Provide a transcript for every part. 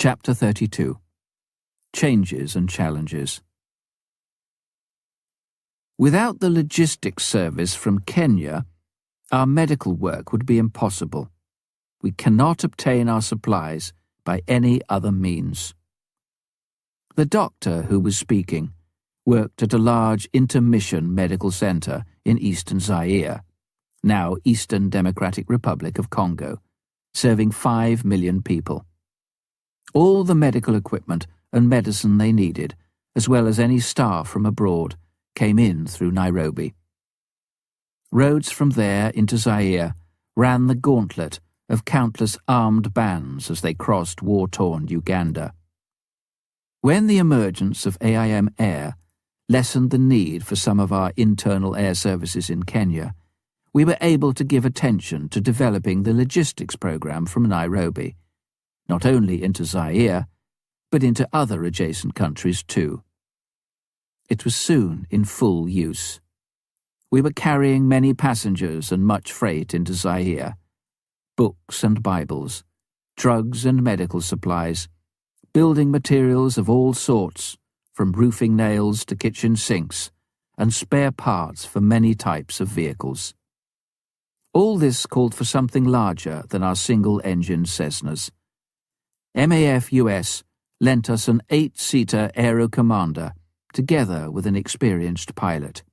Chapter 32. Changes and Challenges. Without the logistics service from Kenya, our medical work would be impossible. We cannot obtain our supplies by any other means. The doctor who was speaking worked at a large intermission medical center in eastern Zaire, now Eastern Democratic Republic of Congo, serving 5 million people. All the medical equipment and medicine they needed, as well as any staff from abroad, came in through Nairobi. Roads from there into Zaire ran the gauntlet of countless armed bands as they crossed war-torn Uganda. When the emergence of AIM Air lessened the need for some of our internal air services in Kenya, we were able to give attention to developing the logistics program from Nairobi, not only into Zaire, but into other adjacent countries too. It was soon in full use. We were carrying many passengers and much freight into Zaire, books and Bibles, drugs and medical supplies, building materials of all sorts, from roofing nails to kitchen sinks, and spare parts for many types of vehicles. All this called for something larger than our single-engined Cessnas. MAF US lent us an 8-seater Aero Commander, together with an experienced pilot.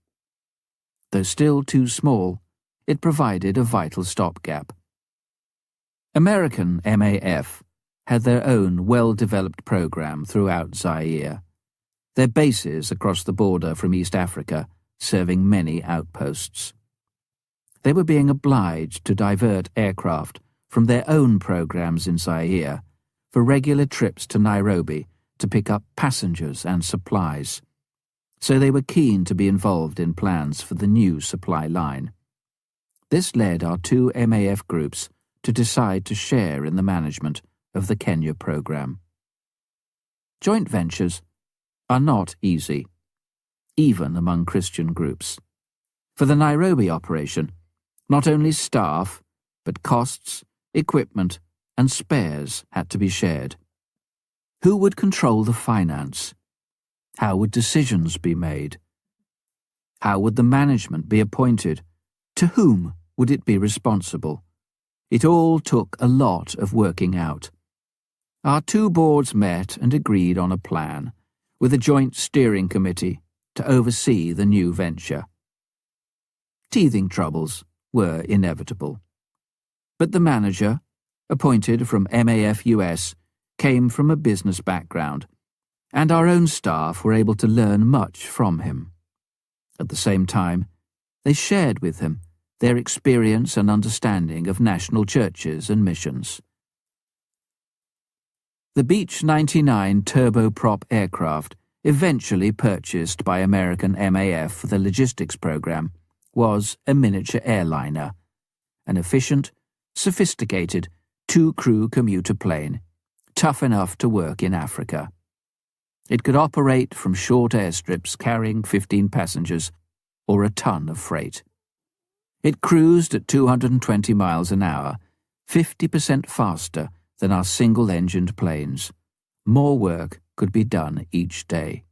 Though still too small, it provided a vital stopgap. American MAF had their own well-developed program throughout Zaire, their bases across the border from East Africa serving many outposts. They were being obliged to divert aircraft from their own programs in Zaire for regular trips to Nairobi to pick up passengers and supplies, so they were keen to be involved in plans for the new supply line. This led our 2 MAF groups to decide to share in the management of the Kenya program. Joint ventures are not easy, even among Christian groups. For the Nairobi operation, not only staff, but costs, equipment, and spares had to be shared. Who would control the finance? How would decisions be made? How would the management be appointed? To whom would it be responsible? It all took a lot of working out. Our 2 boards met and agreed on a plan, with a joint steering committee to oversee the new venture. Teething troubles were inevitable. But the manager, appointed from MAF US, came from a business background, and our own staff were able to learn much from him. At the same time, they shared with him their experience and understanding of national churches and missions. The Beech 99 turboprop aircraft, eventually purchased by American MAF for the logistics program, was a miniature airliner, an efficient, sophisticated 2-crew commuter plane, tough enough to work in Africa. It could operate from short airstrips carrying 15 passengers or a ton of freight. It cruised at 220 miles an hour, 50% faster than our single-engined planes. More work could be done each day.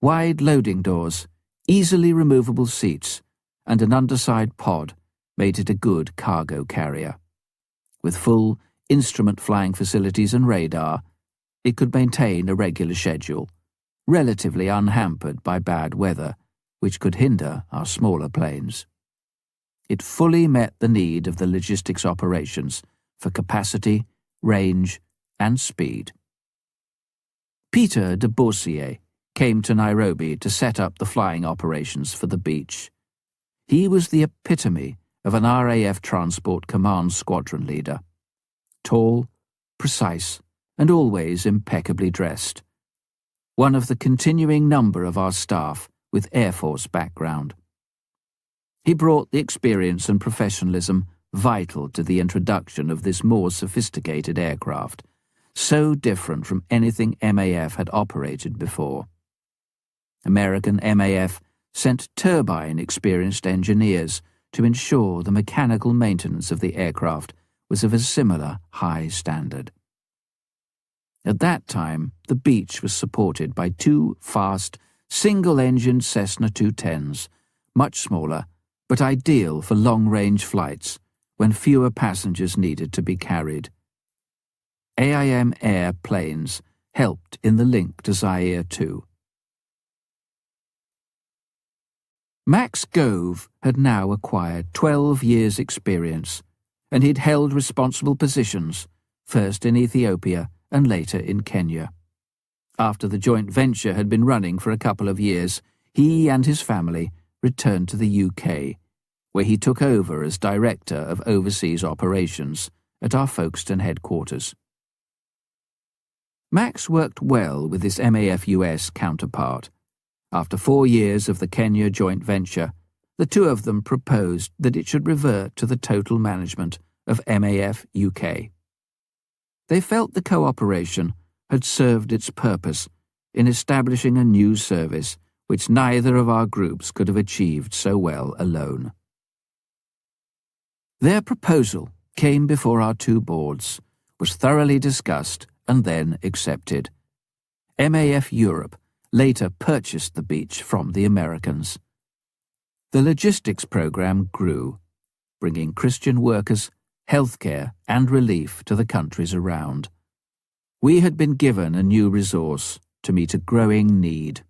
Wide loading doors, easily removable seats, and an underside pod made it a good cargo carrier. With full instrument flying facilities and radar, it could maintain a regular schedule, relatively unhampered by bad weather, which could hinder our smaller planes. It fully met the need of the logistics operations for capacity, range, and speed. Peter de Boursier came to Nairobi to set up the flying operations for the Beech. He was the epitome of an RAF Transport Command squadron leader. Tall, precise, and always impeccably dressed. One of the continuing number of our staff with Air Force background. He brought the experience and professionalism vital to the introduction of this more sophisticated aircraft, so different from anything MAF had operated before. American MAF sent turbine-experienced engineers to ensure the mechanical maintenance of the aircraft was of a similar high standard. At that time, the beach was supported by two fast, single-engined Cessna 210s, much smaller, but ideal for long-range flights when fewer passengers needed to be carried. AIM Air planes helped in the link to Zaire too. Max Gove had now acquired 12 years' experience, and he'd held responsible positions, first in Ethiopia and later in Kenya. After the joint venture had been running for a couple of years, he and his family returned to the UK, where he took over as Director of Overseas Operations at our Folkestone headquarters. Max worked well with his MAF US counterpart. After 4 years of the Kenya joint venture, the two of them proposed that it should revert to the total management of MAF UK. They felt the cooperation had served its purpose in establishing a new service which neither of our groups could have achieved so well alone. Their proposal came before our two boards, was thoroughly discussed and then accepted. MAF Europe later purchased the beach from the Americans. The logistics program grew, bringing Christian workers, healthcare and relief to the countries around. We had been given a new resource to meet a growing need.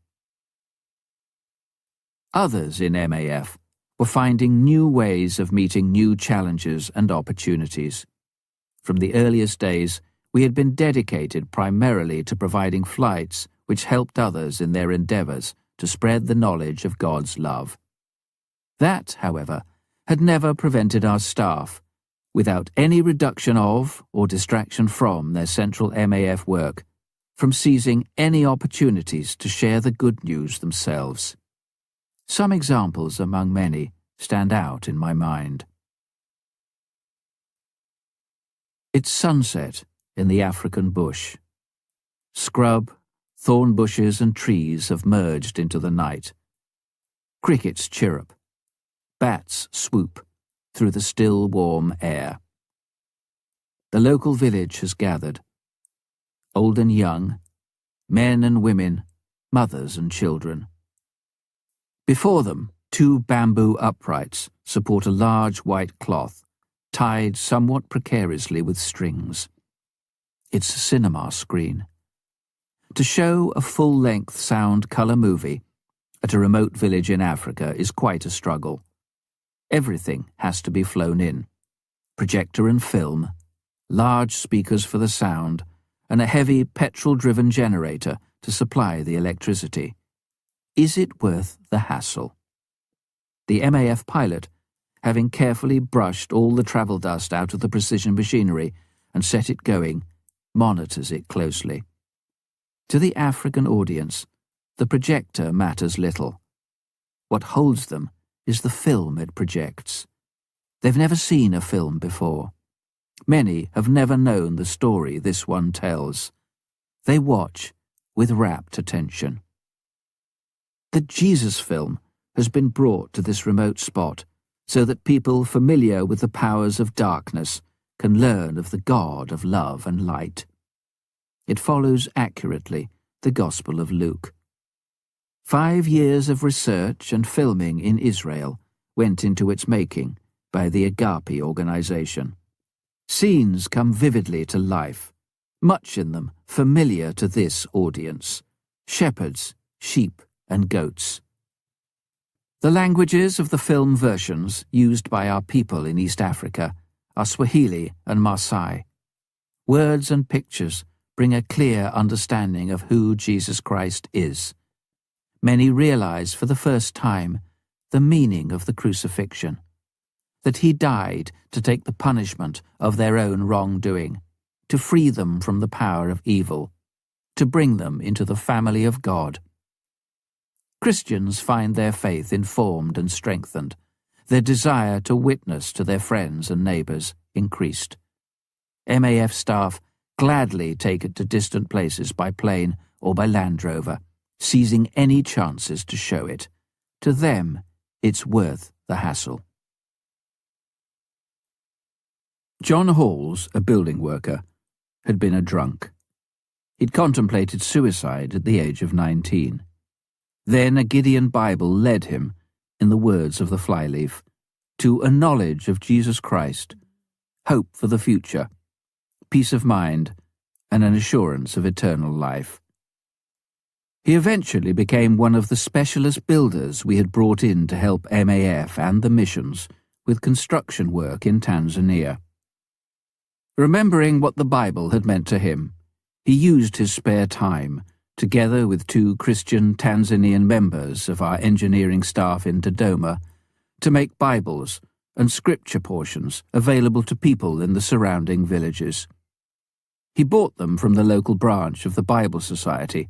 Others in MAF were finding new ways of meeting new challenges and opportunities. From the earliest days, we had been dedicated primarily to providing flights which helped others in their endeavours to spread the knowledge of God's love. That, however, had never prevented our staff, without any reduction of or distraction from their central MAF work, from seizing any opportunities to share the good news themselves. Some examples among many stand out in my mind. It's sunset in the African bush. Scrub, thorn bushes and trees have merged into the night. Crickets chirrup. Bats swoop through the still warm air. The local village has gathered. Old and young, men and women, mothers and children. Before them, 2 bamboo uprights support a large white cloth, tied somewhat precariously with strings. It's a cinema screen. To show a full-length sound-colour movie at a remote village in Africa is quite a struggle. Everything has to be flown in. Projector and film, large speakers for the sound, and a heavy petrol-driven generator to supply the electricity. Is it worth the hassle? The MAF pilot, having carefully brushed all the travel dust out of the precision machinery and set it going, monitors it closely. To the African audience, the projector matters little. What holds them is the film it projects. They've never seen a film before. Many have never known the story this one tells. They watch with rapt attention. The Jesus film has been brought to this remote spot so that people familiar with the powers of darkness can learn of the God of love and light. It follows accurately the Gospel of Luke. 5 years of research and filming in Israel went into its making by the Agape organization. Scenes come vividly to life, much in them familiar to this audience: shepherds, sheep, and goats. The languages of the film versions used by our people in East Africa are Swahili and Maasai. Words and pictures bring a clear understanding of who Jesus Christ is. Many realize for the first time the meaning of the crucifixion, that he died to take the punishment of their own wrongdoing, to free them from the power of evil, to bring them into the family of God. Christians find their faith informed and strengthened, their desire to witness to their friends and neighbours increased. MAF staff gladly take it to distant places by plane or by Land Rover, seizing any chances to show it. To them, it's worth the hassle. John Halls, a building worker, had been a drunk. He'd contemplated suicide at the age of 19. Then a Gideon Bible led him, in the words of the flyleaf, to a knowledge of Jesus Christ, hope for the future, peace of mind, and an assurance of eternal life. He eventually became one of the specialist builders we had brought in to help MAF and the missions with construction work in Tanzania. Remembering what the Bible had meant to him, he used his spare time, together with 2 Christian Tanzanian members of our engineering staff in Dodoma, to make Bibles and scripture portions available to people in the surrounding villages. He bought them from the local branch of the Bible Society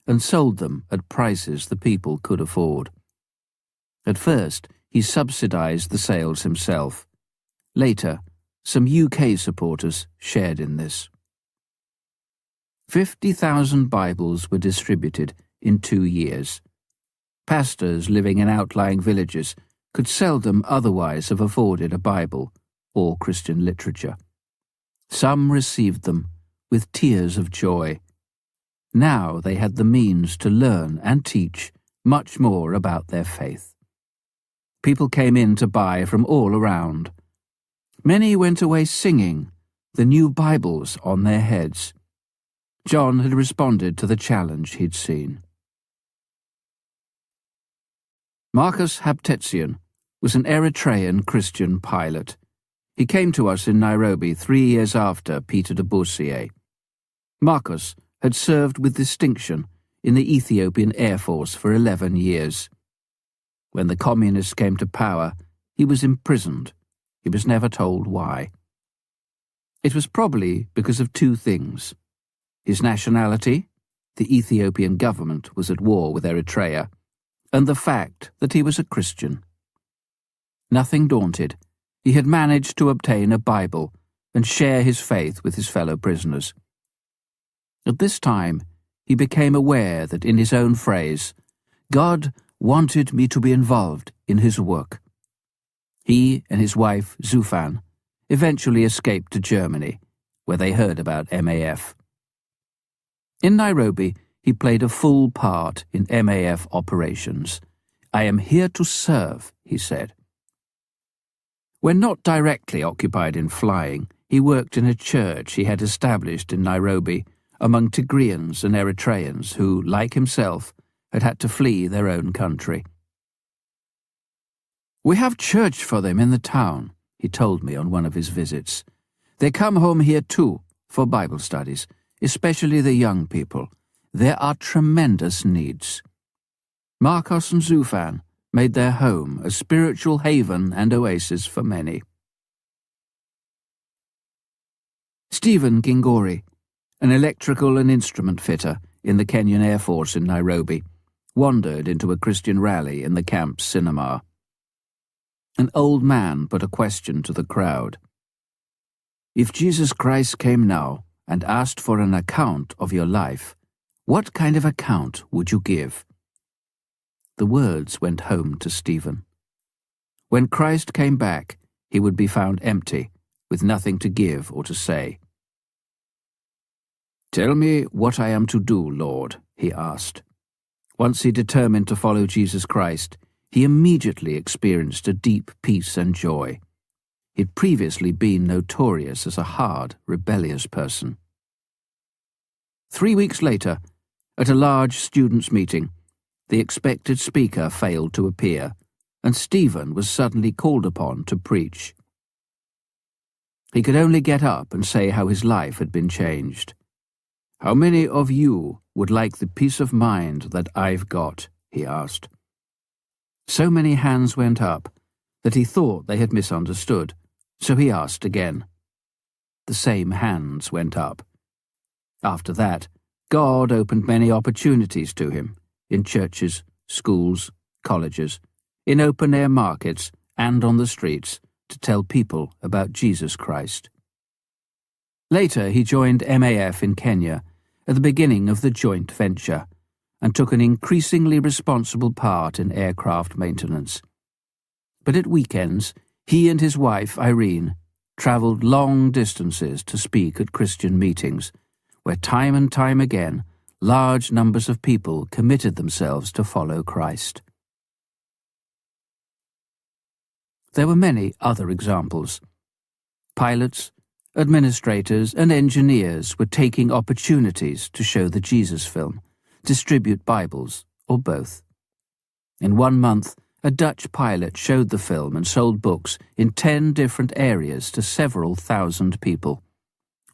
and sold them at prices the people could afford. At first, he subsidized the sales himself. Later, some UK supporters shared in this. 50,000 Bibles were distributed in 2 years. Pastors living in outlying villages could seldom otherwise have afforded a Bible or Christian literature. Some received them with tears of joy. Now they had the means to learn and teach much more about their faith. People came in to buy from all around. Many went away singing, the new Bibles on their heads. John had responded to the challenge he'd seen. Marcus Habtetzian was an Eritrean Christian pilot. He came to us in Nairobi 3 years after Peter de Boursier. Marcus had served with distinction in the Ethiopian Air Force for 11 years. When the communists came to power, he was imprisoned. He was never told why. It was probably because of 2 things. His nationality, the Ethiopian government was at war with Eritrea, and the fact that he was a Christian. Nothing daunted, he had managed to obtain a Bible and share his faith with his fellow prisoners. At this time, he became aware that, in his own phrase, God wanted me to be involved in his work. He and his wife, Zufan, eventually escaped to Germany, where they heard about MAF. In Nairobi, he played a full part in MAF operations. "I am here to serve," he said. When not directly occupied in flying, he worked in a church he had established in Nairobi among Tigrayans and Eritreans who, like himself, had to flee their own country. "We have church for them in the town," he told me on one of his visits. "They come home here too, for Bible studies, especially the young people. There are tremendous needs." Marcos and Zufan made their home a spiritual haven and oasis for many. Stephen Kingori, an electrical and instrument fitter in the Kenyan Air Force in Nairobi, wandered into a Christian rally in the camp's cinema. An old man put a question to the crowd. "If Jesus Christ came now and asked for an account of your life, what kind of account would you give?" The words went home to Stephen. When Christ came back, he would be found empty, with nothing to give or to say. "Tell me what I am to do, Lord," he asked. Once he determined to follow Jesus Christ, he immediately experienced a deep peace and joy. He'd previously been notorious as a hard, rebellious person. 3 weeks later, at a large students' meeting, the expected speaker failed to appear, and Stephen was suddenly called upon to preach. He could only get up and say how his life had been changed. "How many of you would like the peace of mind that I've got?" he asked. So many hands went up that he thought they had misunderstood, so he asked again. The same hands went up. After that, God opened many opportunities to him, in churches, schools, colleges, in open-air markets, and on the streets, to tell people about Jesus Christ. Later, he joined MAF in Kenya at the beginning of the joint venture, and took an increasingly responsible part in aircraft maintenance. But at weekends, he and his wife, Irene, travelled long distances to speak at Christian meetings, where time and time again large numbers of people committed themselves to follow Christ. There were many other examples. Pilots, administrators, and engineers were taking opportunities to show the Jesus film, distribute Bibles, or both. In 1 month, a Dutch pilot showed the film and sold books in 10 different areas to several thousand people.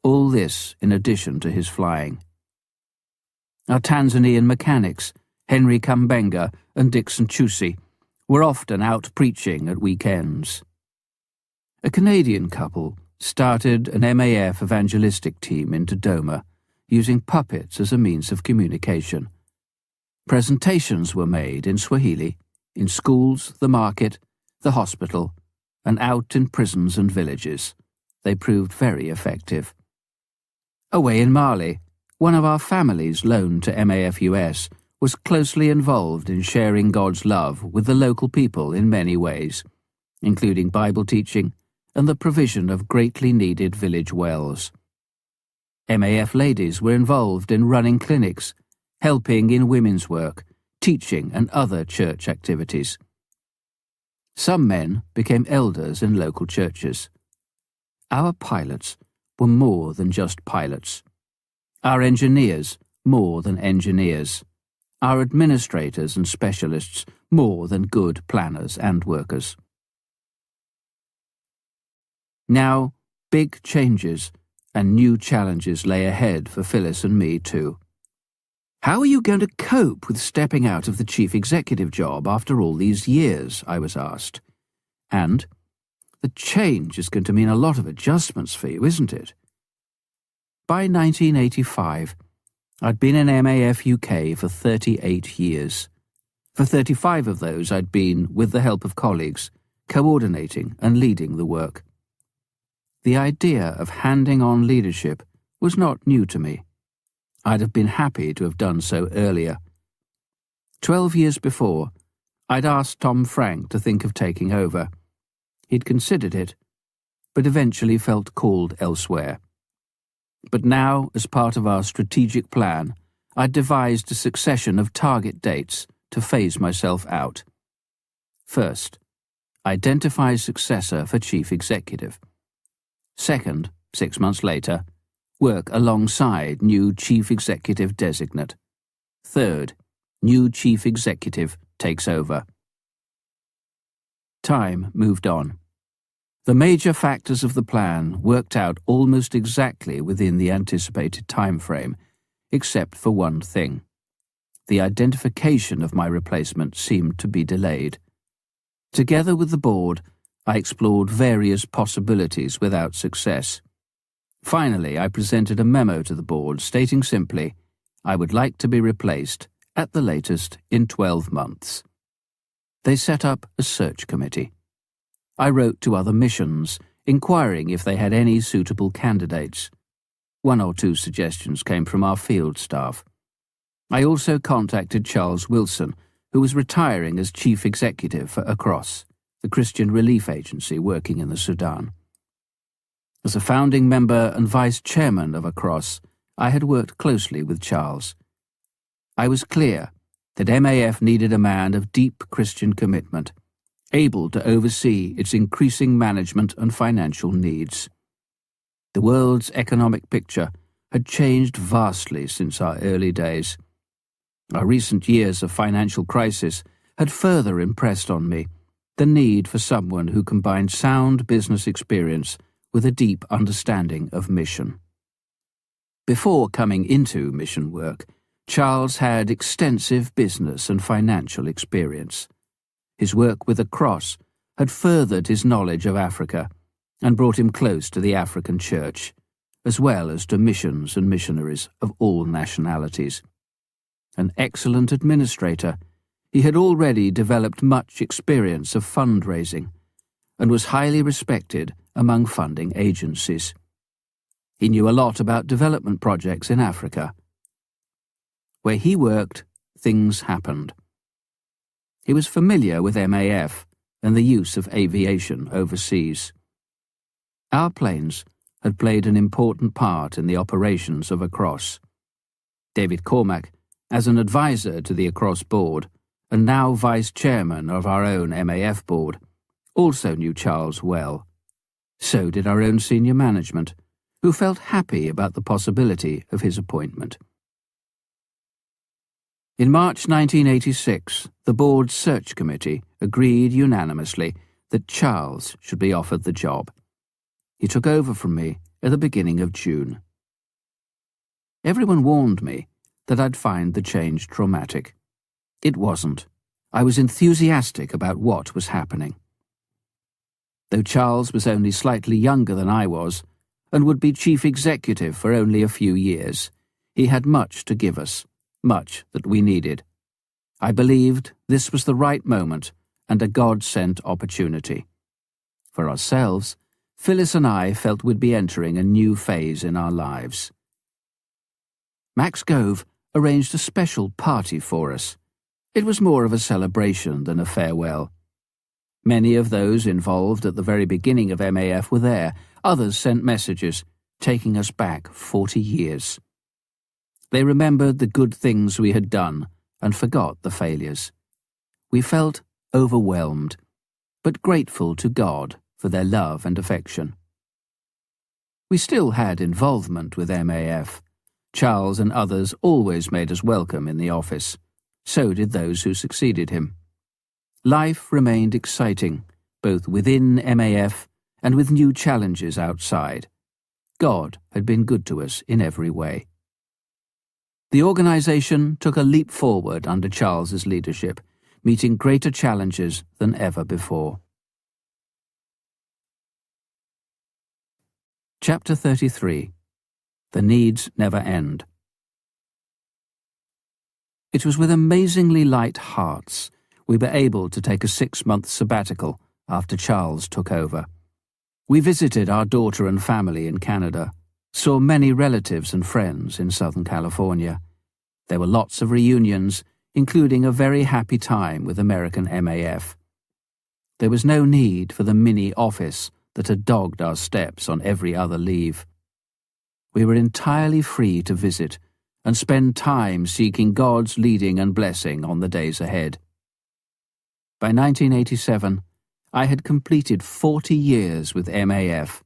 All this in addition to his flying. Our Tanzanian mechanics, Henry Kambenga and Dixon Chusi, were often out preaching at weekends. A Canadian couple started an MAF evangelistic team in Dodoma, using puppets as a means of communication. Presentations were made in Swahili, in schools, the market, the hospital, and out in prisons and villages. They proved very effective. Away in Mali, one of our families loaned to MAF US was closely involved in sharing God's love with the local people in many ways, including Bible teaching and the provision of greatly needed village wells. MAF ladies were involved in running clinics, helping in women's work, teaching and other church activities. Some men became elders in local churches. Our pilots were more than just pilots. Our engineers more than engineers. Our administrators and specialists more than good planners and workers. Now, big changes and new challenges lay ahead for Phyllis and me too. How are you going to cope with stepping out of the chief executive job after all these years, I was asked. And the change is going to mean a lot of adjustments for you, isn't it? By 1985, I'd been in MAF UK for 38 years. For 35 of those I'd been, with the help of colleagues, coordinating and leading the work. The idea of handing on leadership was not new to me. I'd have been happy to have done so earlier. 12 years before, I'd asked Tom Frank to think of taking over. He'd considered it, but eventually felt called elsewhere. But now, as part of our strategic plan, I'd devised a succession of target dates to phase myself out. First, identify successor for chief executive. Second, 6 months later, work alongside new chief executive designate. Third, new chief executive takes over. Time moved on. The major factors of the plan worked out almost exactly within the anticipated time frame, except for one thing. The identification of my replacement seemed to be delayed. Together with the board, I explored various possibilities without success. Finally, I presented a memo to the board stating simply, I would like to be replaced, at the latest, in 12 months. They set up a search committee. I wrote to other missions, inquiring if they had any suitable candidates. 1 or 2 suggestions came from our field staff. I also contacted Charles Wilson, who was retiring as chief executive for Across, the Christian relief agency working in the Sudan. As a founding member and vice chairman of Across, I had worked closely with Charles. I was clear that MAF needed a man of deep Christian commitment, able to oversee its increasing management and financial needs. The world's economic picture had changed vastly since our early days. Our recent years of financial crisis had further impressed on me the need for someone who combined sound business experience with a deep understanding of mission. Before coming into mission work, Charles had extensive business and financial experience. His work with Across had furthered his knowledge of Africa and brought him close to the African church, as well as to missions and missionaries of all nationalities. An excellent administrator, he had already developed much experience of fundraising and was highly respected among funding agencies. He knew a lot about development projects in Africa. Where he worked, things happened. He was familiar with MAF and the use of aviation overseas. Our planes had played an important part in the operations of Across. David Cormack, as an advisor to the Across board, and now vice-chairman of our own MAF board, also knew Charles well. So did our own senior management, who felt happy about the possibility of his appointment. In March 1986, the board's search committee agreed unanimously that Charles should be offered the job. He took over from me at the beginning of June. Everyone warned me that I'd find the change traumatic. It wasn't. I was enthusiastic about what was happening. Though Charles was only slightly younger than I was, and would be chief executive for only a few years, he had much to give us, much that we needed. I believed this was the right moment and a God-sent opportunity. For ourselves, Phyllis and I felt we'd be entering a new phase in our lives. Max Gove arranged a special party for us. It was more of a celebration than a farewell. Many of those involved at the very beginning of MAF were there. Others sent messages, taking us back 40 years. They remembered the good things we had done and forgot the failures. We felt overwhelmed, but grateful to God for their love and affection. We still had involvement with MAF. Charles and others always made us welcome in the office. So did those who succeeded him. Life remained exciting, both within MAF and with new challenges outside. God had been good to us in every way. The organization took a leap forward under Charles's leadership, meeting greater challenges than ever before. Chapter 33. The Needs Never End. It was with amazingly light hearts we were able to take a 6-month sabbatical after Charles took over. We visited our daughter and family in Canada, saw many relatives and friends in Southern California. There were lots of reunions, including a very happy time with American MAF. There was no need for the mini office that had dogged our steps on every other leave. We were entirely free to visit and spend time seeking God's leading and blessing on the days ahead. By 1987, I had completed 40 years with MAF,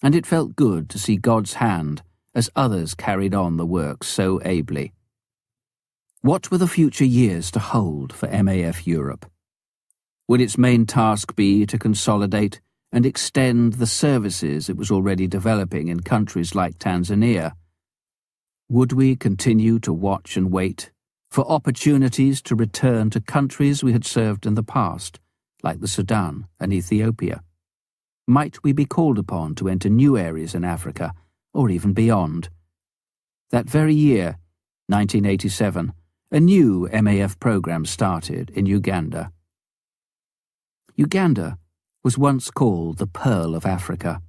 and it felt good to see God's hand as others carried on the work so ably. What were the future years to hold for MAF Europe? Would its main task be to consolidate and extend the services it was already developing in countries like Tanzania? Would we continue to watch and wait for opportunities to return to countries we had served in the past, like the Sudan and Ethiopia? Might we be called upon to enter new areas in Africa, or even beyond? That very year, 1987, a new MAF program started in Uganda. Uganda was once called the Pearl of Africa.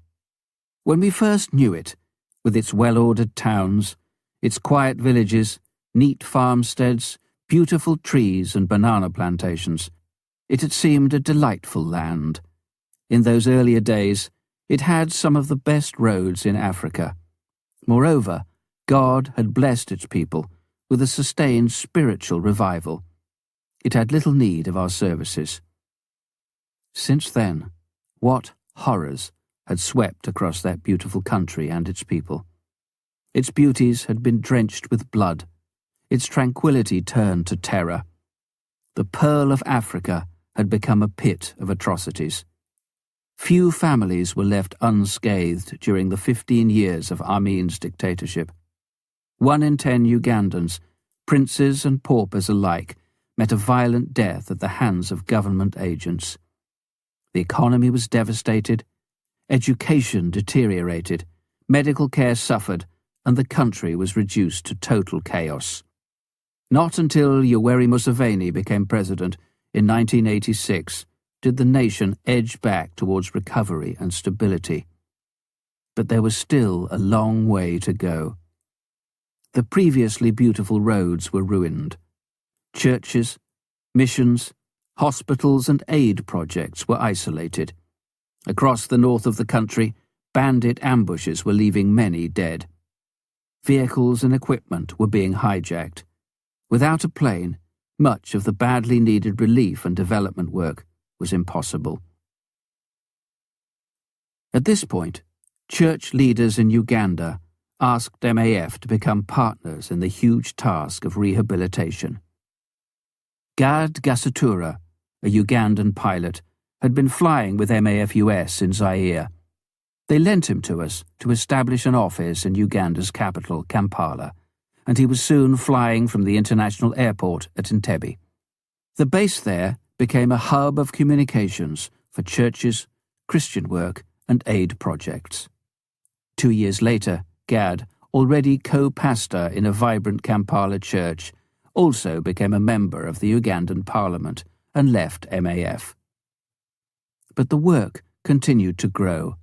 When we first knew it, with its well-ordered towns, its quiet villages, neat farmsteads, beautiful trees and banana plantations, it had seemed a delightful land. In those earlier days, it had some of the best roads in Africa. Moreover, God had blessed its people with a sustained spiritual revival. It had little need of our services. Since then, what horrors had swept across that beautiful country and its people. Its beauties had been drenched with blood, its tranquility turned to terror. The Pearl of Africa had become a pit of atrocities. Few families were left unscathed during the 15 years of Amin's dictatorship. 1 in 10 Ugandans, princes and paupers alike, met a violent death at the hands of government agents. The economy was devastated, education deteriorated, medical care suffered, and the country was reduced to total chaos. Not until Yoweri Museveni became president in 1986 did the nation edge back towards recovery and stability. But there was still a long way to go. The previously beautiful roads were ruined. Churches, missions, hospitals and aid projects were isolated. Across the north of the country, bandit ambushes were leaving many dead. Vehicles and equipment were being hijacked. Without a plane, much of the badly needed relief and development work was impossible. At this point, church leaders in Uganda asked MAF to become partners in the huge task of rehabilitation. Gad Gasatura, a Ugandan pilot, had been flying with MAF US in Zaire. They lent him to us to establish an office in Uganda's capital, Kampala, and he was soon flying from the international airport at Entebbe. The base there became a hub of communications for churches, Christian work, and aid projects. 2 years later, Gad, already co-pastor in a vibrant Kampala church, also became a member of the Ugandan parliament and left MAF. But the work continued to grow,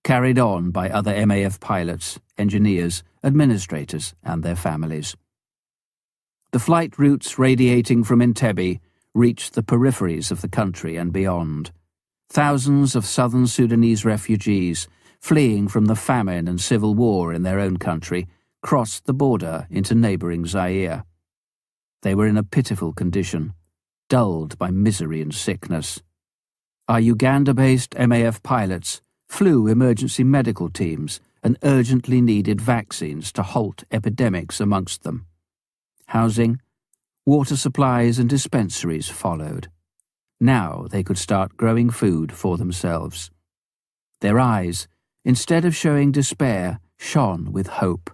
carried on by other MAF pilots, engineers, administrators, and their families. The flight routes radiating from Entebbe reached the peripheries of the country and beyond. Thousands of southern Sudanese refugees, fleeing from the famine and civil war in their own country, crossed the border into neighbouring Zaire. They were in a pitiful condition, dulled by misery and sickness. Our Uganda-based MAF pilots flew emergency medical teams and urgently needed vaccines to halt epidemics amongst them. Housing, water supplies and dispensaries followed. Now they could start growing food for themselves. Their eyes, instead of showing despair, shone with hope.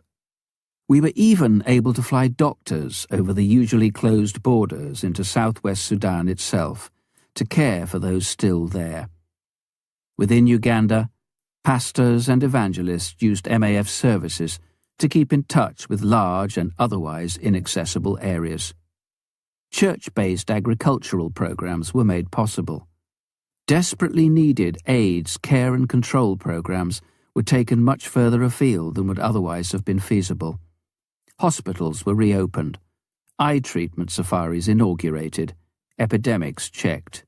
We were even able to fly doctors over the usually closed borders into southwest Sudan itself to care for those still there. Within Uganda, pastors and evangelists used MAF services to keep in touch with large and otherwise inaccessible areas. Church-based agricultural programs were made possible. Desperately needed AIDS, care and control programs were taken much further afield than would otherwise have been feasible. Hospitals were reopened, eye treatment safaris inaugurated, epidemics checked.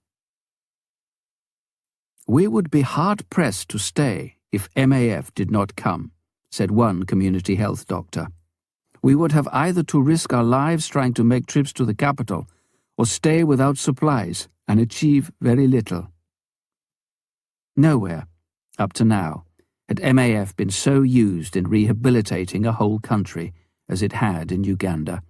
"We would be hard-pressed to stay if MAF did not come," said one community health doctor. "We would have either to risk our lives trying to make trips to the capital or stay without supplies and achieve very little." Nowhere, up to now, had MAF been so used in rehabilitating a whole country as it had in Uganda.